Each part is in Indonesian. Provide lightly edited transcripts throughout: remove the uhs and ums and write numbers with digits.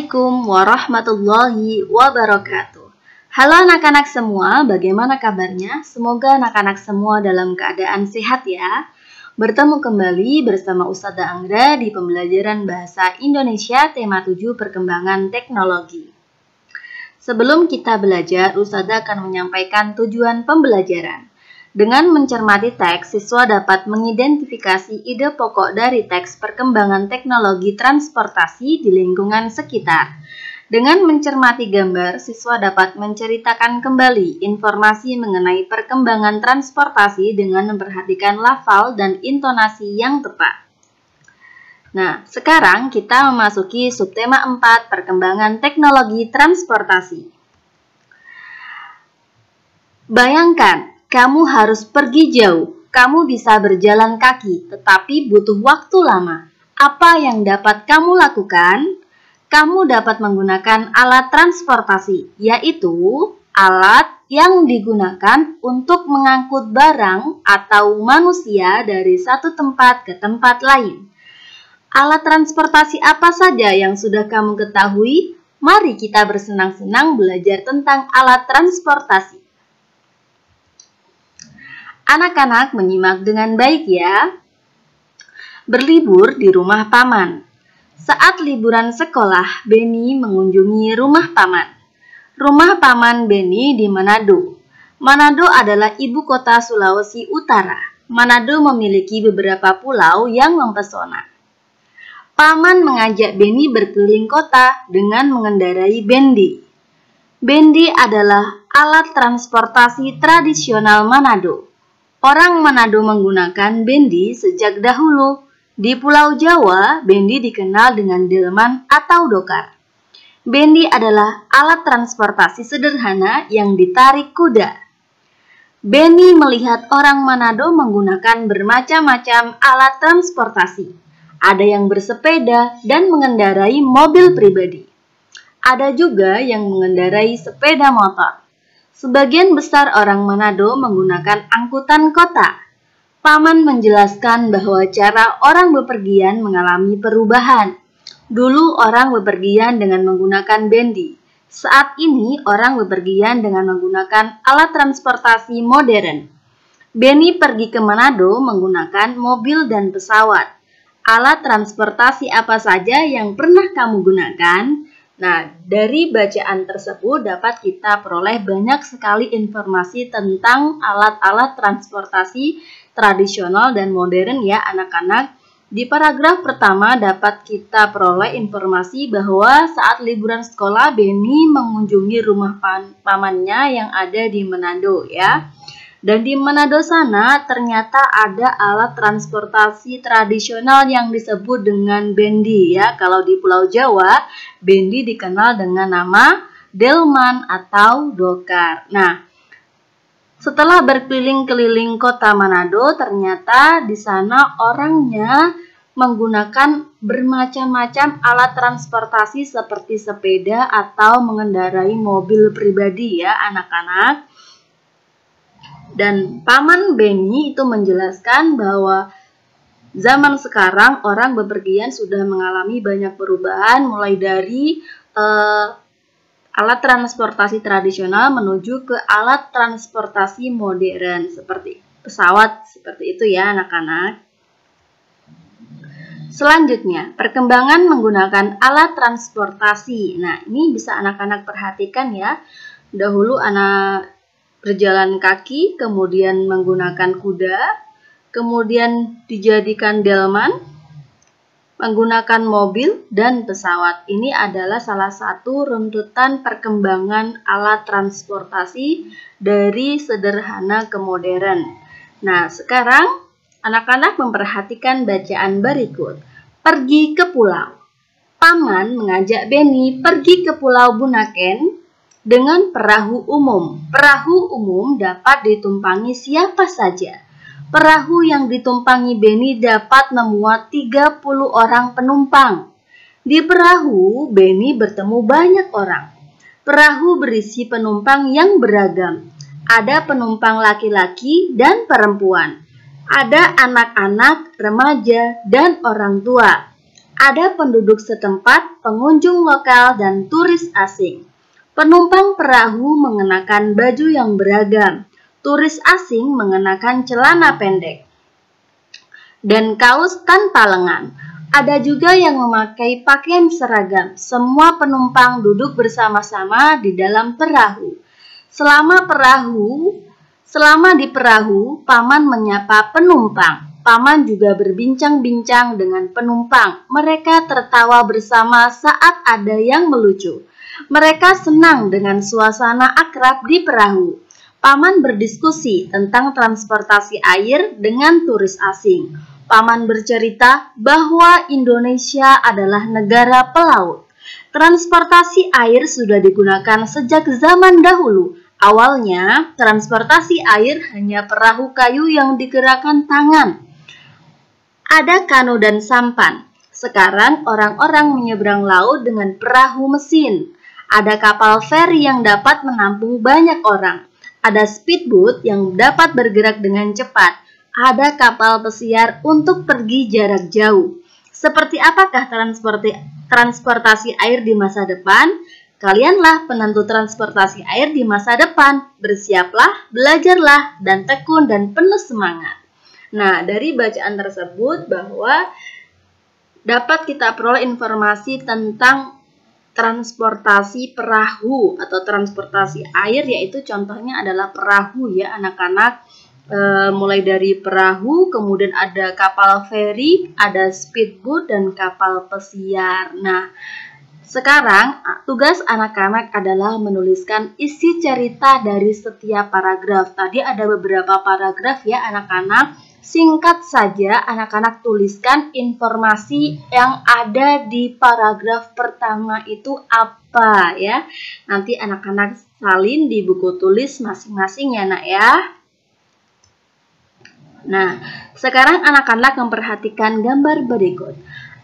Assalamualaikum warahmatullahi wabarakatuh. Halo anak-anak semua, bagaimana kabarnya? Semoga anak-anak semua dalam keadaan sehat ya. Bertemu kembali bersama Ustazah Anggra di pembelajaran Bahasa Indonesia tema 7 Perkembangan Teknologi. Sebelum kita belajar, Ustazah akan menyampaikan tujuan pembelajaran. Dengan mencermati teks, siswa dapat mengidentifikasi ide pokok dari teks perkembangan teknologi transportasi di lingkungan sekitar. Dengan mencermati gambar, siswa dapat menceritakan kembali informasi mengenai perkembangan transportasi dengan memperhatikan lafal dan intonasi yang tepat. Nah, sekarang kita memasuki subtema 4, perkembangan teknologi transportasi. Bayangkan, kamu harus pergi jauh. Kamu bisa berjalan kaki, tetapi butuh waktu lama. Apa yang dapat kamu lakukan? Kamu dapat menggunakan alat transportasi, yaitu alat yang digunakan untuk mengangkut barang atau manusia dari satu tempat ke tempat lain. Alat transportasi apa saja yang sudah kamu ketahui? Mari kita bersenang-senang belajar tentang alat transportasi. Anak-anak menyimak dengan baik ya. Berlibur di rumah paman. Saat liburan sekolah, Beni mengunjungi rumah paman. Rumah paman Beni di Manado. Manado adalah ibu kota Sulawesi Utara. Manado memiliki beberapa pulau yang mempesona. Paman mengajak Beni berkeliling kota dengan mengendarai bendi. Bendi adalah alat transportasi tradisional Manado. Orang Manado menggunakan bendi sejak dahulu. Di Pulau Jawa, bendi dikenal dengan delman atau dokar. Bendi adalah alat transportasi sederhana yang ditarik kuda. Beni melihat orang Manado menggunakan bermacam-macam alat transportasi. Ada yang bersepeda dan mengendarai mobil pribadi. Ada juga yang mengendarai sepeda motor. Sebagian besar orang Manado menggunakan angkutan kota. Paman menjelaskan bahwa cara orang bepergian mengalami perubahan. Dulu orang bepergian dengan menggunakan bendi. Saat ini orang bepergian dengan menggunakan alat transportasi modern. Beni pergi ke Manado menggunakan mobil dan pesawat. Alat transportasi apa saja yang pernah kamu gunakan? Nah, dari bacaan tersebut dapat kita peroleh banyak sekali informasi tentang alat-alat transportasi tradisional dan modern ya anak-anak. Di paragraf pertama dapat kita peroleh informasi bahwa saat liburan sekolah Beni mengunjungi rumah pamannya yang ada di Manado ya. Dan di Manado sana ternyata ada alat transportasi tradisional yang disebut dengan bendi ya. Kalau di Pulau Jawa, bendi dikenal dengan nama delman atau dokar. Nah, setelah berkeliling-keliling kota Manado, ternyata di sana orangnya menggunakan bermacam-macam alat transportasi seperti sepeda atau mengendarai mobil pribadi ya anak-anak. Dan paman Beni itu menjelaskan bahwa zaman sekarang orang bepergian sudah mengalami banyak perubahan mulai dari alat transportasi tradisional menuju ke alat transportasi modern seperti pesawat seperti itu ya anak-anak. Selanjutnya, perkembangan menggunakan alat transportasi. Nah, ini bisa anak-anak perhatikan ya. Dahulu anak berjalan kaki, kemudian menggunakan kuda, kemudian dijadikan delman, menggunakan mobil dan pesawat. Ini adalah salah satu runtutan perkembangan alat transportasi dari sederhana ke modern. Nah, sekarang anak-anak memperhatikan bacaan berikut. Pergi ke pulau. Paman mengajak Beni pergi ke Pulau Bunaken dengan perahu umum. Perahu umum dapat ditumpangi siapa saja. Perahu yang ditumpangi Beni dapat memuat 30 orang penumpang. Di perahu, Beni bertemu banyak orang. Perahu berisi penumpang yang beragam. Ada penumpang laki-laki dan perempuan. Ada anak-anak, remaja, dan orang tua. Ada penduduk setempat, pengunjung lokal, dan turis asing. Penumpang perahu mengenakan baju yang beragam. Turis asing mengenakan celana pendek dan kaos tanpa lengan. Ada juga yang memakai pakaian seragam. Semua penumpang duduk bersama-sama di dalam perahu. Selama di perahu, Paman menyapa penumpang. Paman juga berbincang-bincang dengan penumpang. Mereka tertawa bersama saat ada yang melucu. Mereka senang dengan suasana akrab di perahu. Paman berdiskusi tentang transportasi air dengan turis asing. Paman bercerita bahwa Indonesia adalah negara pelaut. Transportasi air sudah digunakan sejak zaman dahulu. Awalnya, transportasi air hanya perahu kayu yang digerakkan tangan. Ada kano dan sampan. Sekarang orang-orang menyeberang laut dengan perahu mesin. Ada kapal feri yang dapat menampung banyak orang. Ada speedboat yang dapat bergerak dengan cepat. Ada kapal pesiar untuk pergi jarak jauh. Seperti apakah transportasi air di masa depan? Kalianlah penentu transportasi air di masa depan. Bersiaplah, belajarlah, dan tekun dan penuh semangat. Nah, dari bacaan tersebut bahwa dapat kita peroleh informasi tentang transportasi perahu atau transportasi air, yaitu contohnya adalah perahu ya anak-anak. Mulai dari perahu, kemudian ada kapal feri, ada speedboat, dan kapal pesiar. Nah, sekarang tugas anak-anak adalah menuliskan isi cerita dari setiap paragraf. Tadi ada beberapa paragraf ya anak-anak. Singkat saja anak-anak tuliskan informasi yang ada di paragraf pertama itu apa ya. Nanti anak-anak salin di buku tulis masing-masing ya nak ya. Nah, sekarang anak-anak memperhatikan gambar berikut.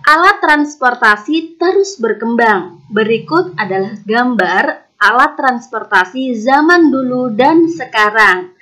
Alat transportasi terus berkembang. Berikut adalah gambar alat transportasi zaman dulu dan sekarang.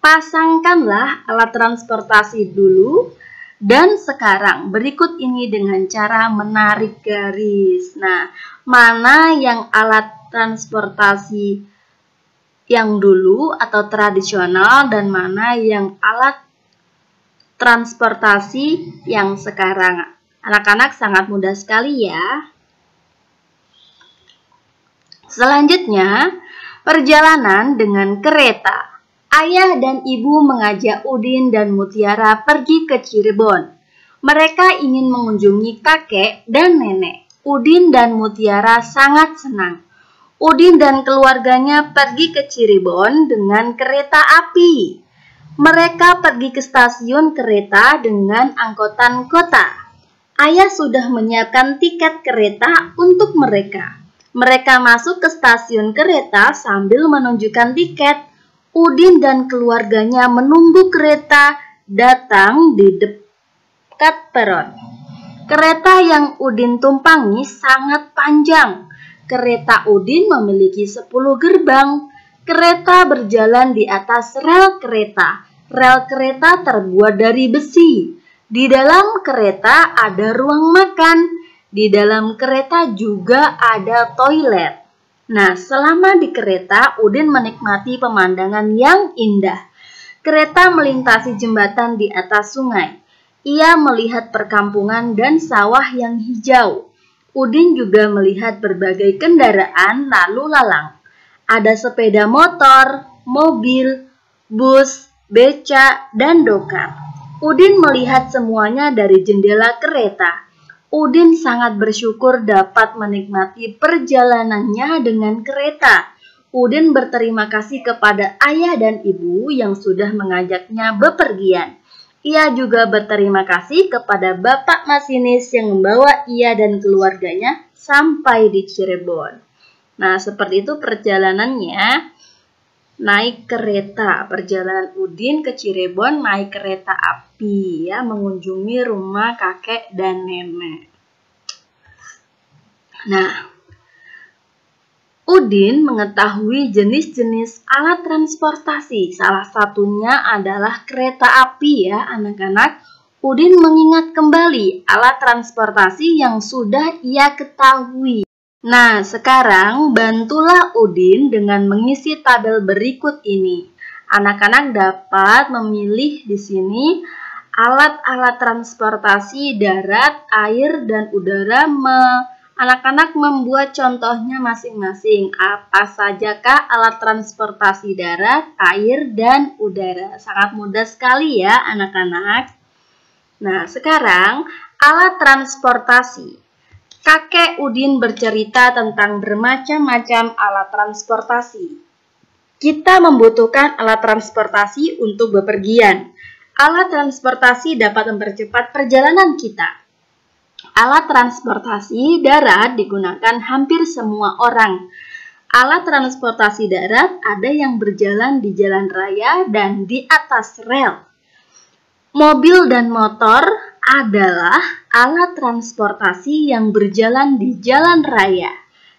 Pasangkanlah alat transportasi dulu dan sekarang. Berikut ini dengan cara menarik garis. Nah, mana yang alat transportasi yang dulu atau tradisional dan mana yang alat transportasi yang sekarang. Anak-anak sangat mudah sekali ya. Selanjutnya, perjalanan dengan kereta. Ayah dan ibu mengajak Udin dan Mutiara pergi ke Cirebon. Mereka ingin mengunjungi kakek dan nenek. Udin dan Mutiara sangat senang. Udin dan keluarganya pergi ke Cirebon dengan kereta api. Mereka pergi ke stasiun kereta dengan angkutan kota. Ayah sudah menyiapkan tiket kereta untuk mereka. Mereka masuk ke stasiun kereta sambil menunjukkan tiket. Udin dan keluarganya menunggu kereta datang di dekat peron. Kereta yang Udin tumpangi sangat panjang. Kereta Udin memiliki 10 gerbang. Kereta berjalan di atas rel kereta. Rel kereta terbuat dari besi. Di dalam kereta ada ruang makan. Di dalam kereta juga ada toilet. Nah, selama di kereta, Udin menikmati pemandangan yang indah. Kereta melintasi jembatan di atas sungai. Ia melihat perkampungan dan sawah yang hijau. Udin juga melihat berbagai kendaraan lalu lalang. Ada sepeda motor, mobil, bus, beca, dan dokar. Udin melihat semuanya dari jendela kereta. Udin sangat bersyukur dapat menikmati perjalanannya dengan kereta. Udin berterima kasih kepada ayah dan ibu yang sudah mengajaknya bepergian. Ia juga berterima kasih kepada bapak masinis yang membawa ia dan keluarganya sampai di Cirebon. Nah, seperti itu perjalanannya. Naik kereta, perjalanan Udin ke Cirebon naik kereta api ya, mengunjungi rumah kakek dan nenek. Nah, Udin mengetahui jenis-jenis alat transportasi. Salah satunya adalah kereta api ya anak-anak. Udin mengingat kembali alat transportasi yang sudah ia ketahui. Nah, sekarang bantulah Udin dengan mengisi tabel berikut ini. Anak-anak dapat memilih di sini alat-alat transportasi darat, air, dan udara. Anak-anak membuat contohnya masing-masing. Apa sajakah alat transportasi darat, air, dan udara? Sangat mudah sekali ya anak-anak. Nah, sekarang alat transportasi. Kakek Udin bercerita tentang bermacam-macam alat transportasi. Kita membutuhkan alat transportasi untuk bepergian. Alat transportasi dapat mempercepat perjalanan kita. Alat transportasi darat digunakan hampir semua orang. Alat transportasi darat ada yang berjalan di jalan raya dan di atas rel. Mobil dan motor adalah alat transportasi yang berjalan di jalan raya.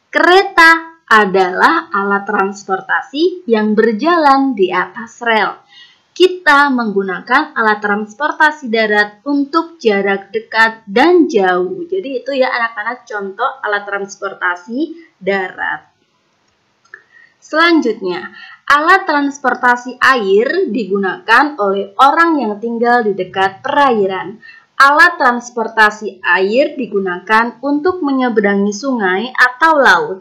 Kereta adalah alat transportasi yang berjalan di atas rel. Kita menggunakan alat transportasi darat untuk jarak dekat dan jauh. Jadi itu ya anak-anak contoh alat transportasi darat. Selanjutnya, alat transportasi air digunakan oleh orang yang tinggal di dekat perairan. Alat transportasi air digunakan untuk menyeberangi sungai atau laut.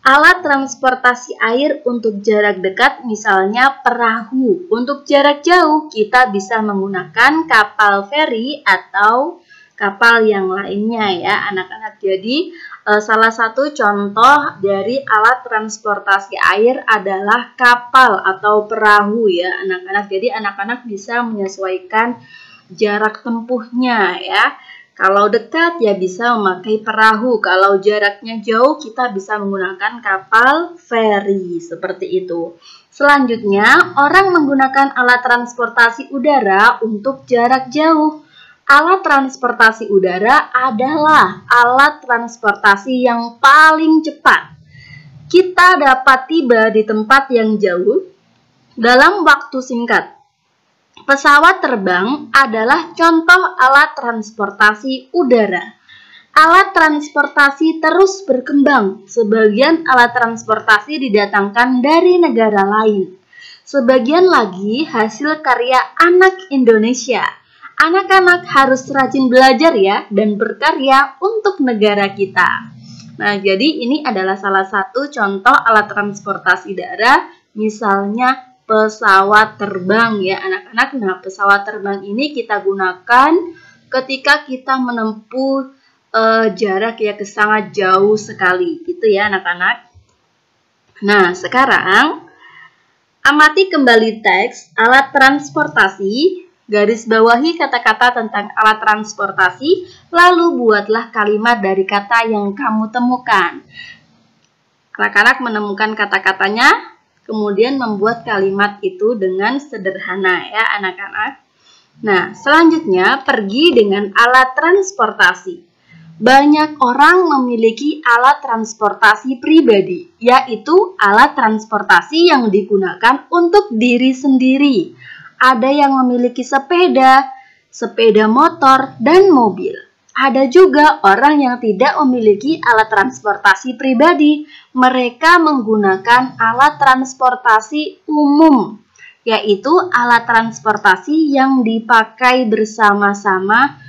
Alat transportasi air untuk jarak dekat misalnya perahu. Untuk jarak jauh kita bisa menggunakan kapal feri atau kapal yang lainnya ya anak-anak. Jadi salah satu contoh dari alat transportasi air adalah kapal atau perahu ya anak-anak. Jadi anak-anak bisa menyesuaikan jarak tempuhnya ya. Kalau dekat ya bisa memakai perahu, kalau jaraknya jauh kita bisa menggunakan kapal feri, seperti itu. Selanjutnya, orang menggunakan alat transportasi udara untuk jarak jauh. Alat transportasi udara adalah alat transportasi yang paling cepat. Kita dapat tiba di tempat yang jauh dalam waktu singkat. Pesawat terbang adalah contoh alat transportasi udara. Alat transportasi terus berkembang. Sebagian alat transportasi didatangkan dari negara lain. Sebagian lagi hasil karya anak Indonesia. Anak-anak harus rajin belajar ya dan berkarya untuk negara kita. Nah, jadi ini adalah salah satu contoh alat transportasi darat, misalnya pesawat terbang ya anak-anak. Nah, pesawat terbang ini kita gunakan ketika kita menempuh jarak ya sangat jauh sekali gitu ya anak-anak. Nah, sekarang amati kembali teks alat transportasi, garis bawahi kata-kata tentang alat transportasi, lalu buatlah kalimat dari kata yang kamu temukan. Anak-anak menemukan kata-katanya, kemudian membuat kalimat itu dengan sederhana ya anak-anak. Nah, selanjutnya pergi dengan alat transportasi. Banyak orang memiliki alat transportasi pribadi, yaitu alat transportasi yang digunakan untuk diri sendiri. Ada yang memiliki sepeda, sepeda motor, dan mobil. Ada juga orang yang tidak memiliki alat transportasi pribadi. Mereka menggunakan alat transportasi umum, yaitu alat transportasi yang dipakai bersama-sama.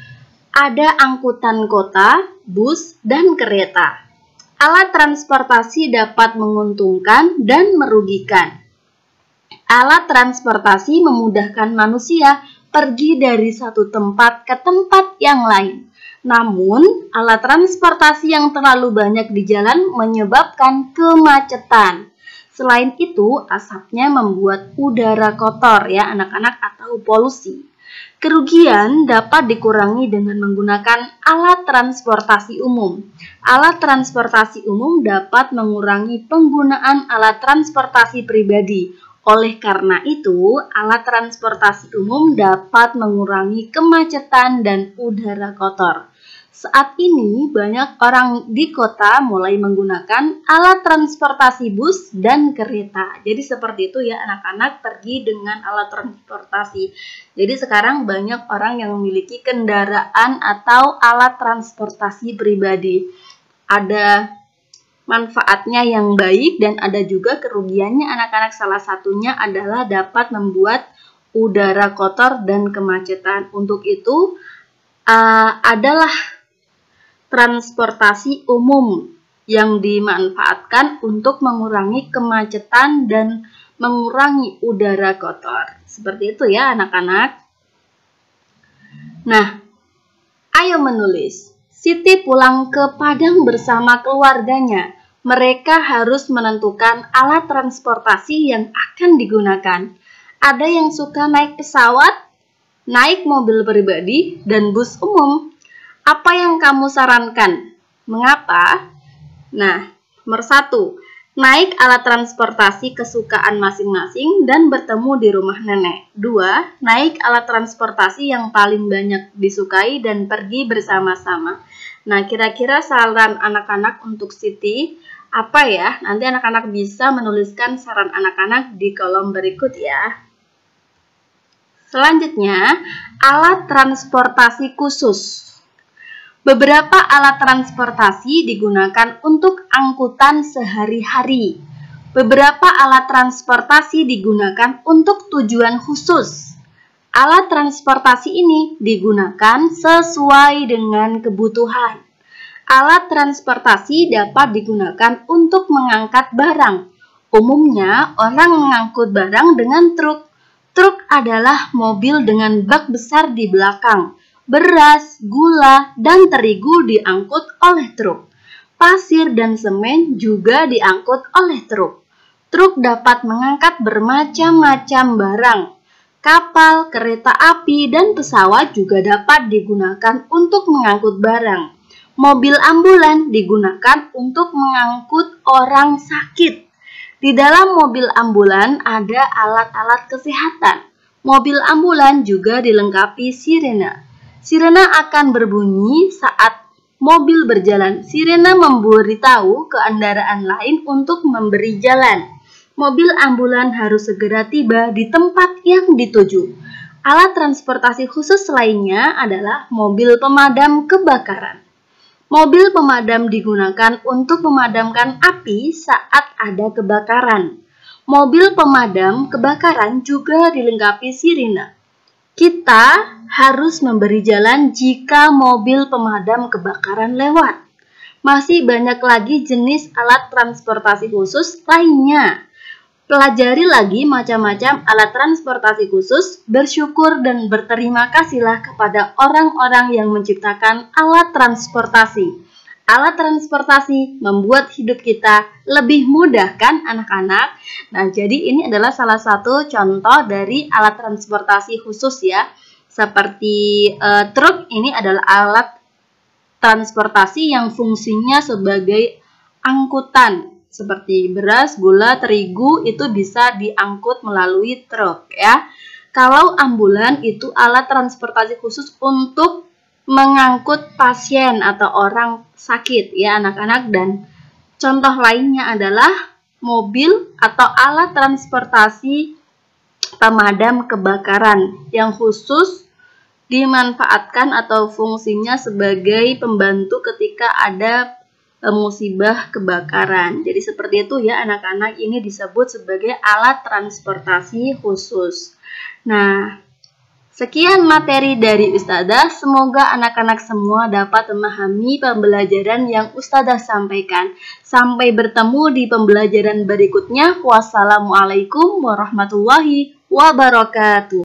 Ada angkutan kota, bus, dan kereta. Alat transportasi dapat menguntungkan dan merugikan. Alat transportasi memudahkan manusia pergi dari satu tempat ke tempat yang lain. Namun, alat transportasi yang terlalu banyak di jalan menyebabkan kemacetan. Selain itu, asapnya membuat udara kotor ya anak-anak atau polusi. Kerugian dapat dikurangi dengan menggunakan alat transportasi umum. Alat transportasi umum dapat mengurangi penggunaan alat transportasi pribadi. Oleh karena itu, alat transportasi umum dapat mengurangi kemacetan dan udara kotor. Saat ini banyak orang di kota mulai menggunakan alat transportasi bus dan kereta. Jadi seperti itu ya anak-anak, pergi dengan alat transportasi. Jadi sekarang banyak orang yang memiliki kendaraan atau alat transportasi pribadi. Ada manfaatnya yang baik dan ada juga kerugiannya anak-anak. Salah satunya adalah dapat membuat udara kotor dan kemacetan. Untuk itu adalah transportasi umum yang dimanfaatkan untuk mengurangi kemacetan dan mengurangi udara kotor. Seperti itu ya anak-anak. Nah, ayo menulis. Siti pulang ke Padang bersama keluarganya. Mereka harus menentukan alat transportasi yang akan digunakan. Ada yang suka naik pesawat, naik mobil pribadi, dan bus umum. Apa yang kamu sarankan? Mengapa? Nah, nomor 1, naik alat transportasi kesukaan masing-masing dan bertemu di rumah nenek. 2, naik alat transportasi yang paling banyak disukai dan pergi bersama-sama. Nah, kira-kira saran anak-anak untuk Siti apa ya? Nanti anak-anak bisa menuliskan saran anak-anak di kolom berikut ya. Selanjutnya, alat transportasi khusus. Beberapa alat transportasi digunakan untuk angkutan sehari-hari. Beberapa alat transportasi digunakan untuk tujuan khusus. Alat transportasi ini digunakan sesuai dengan kebutuhan. Alat transportasi dapat digunakan untuk mengangkat barang. Umumnya, orang mengangkut barang dengan truk. Truk adalah mobil dengan bak besar di belakang. Beras, gula, dan terigu diangkut oleh truk. Pasir dan semen juga diangkut oleh truk. Truk dapat mengangkat bermacam-macam barang. Kapal, kereta api, dan pesawat juga dapat digunakan untuk mengangkut barang. Mobil ambulan digunakan untuk mengangkut orang sakit. Di dalam mobil ambulan ada alat-alat kesehatan. Mobil ambulan juga dilengkapi sirena. Sirena akan berbunyi saat mobil berjalan. Sirena memberitahu kendaraan lain untuk memberi jalan. Mobil ambulan harus segera tiba di tempat yang dituju. Alat transportasi khusus lainnya adalah mobil pemadam kebakaran. Mobil pemadam digunakan untuk memadamkan api saat ada kebakaran. Mobil pemadam kebakaran juga dilengkapi sirena. Kita harus memberi jalan jika mobil pemadam kebakaran lewat. Masih banyak lagi jenis alat transportasi khusus lainnya. Pelajari lagi macam-macam alat transportasi khusus, bersyukur dan berterima kasihlah kepada orang-orang yang menciptakan alat transportasi. Alat transportasi membuat hidup kita lebih mudah kan anak-anak? Nah, jadi ini adalah salah satu contoh dari alat transportasi khusus ya. Seperti truk, ini adalah alat transportasi yang fungsinya sebagai angkutan. Seperti beras, gula, terigu itu bisa diangkut melalui truk ya. Kalau ambulan itu alat transportasi khusus untuk mengangkut pasien atau orang sakit ya anak-anak. Dan contoh lainnya adalah mobil atau alat transportasi pemadam kebakaran yang khusus dimanfaatkan atau fungsinya sebagai pembantu ketika ada musibah kebakaran. Jadi seperti itu ya anak-anak, ini disebut sebagai alat transportasi khusus. Nah, sekian materi dari Ustadzah. Semoga anak-anak semua dapat memahami pembelajaran yang Ustadzah sampaikan. Sampai bertemu di pembelajaran berikutnya. Wassalamualaikum warahmatullahi wabarakatuh.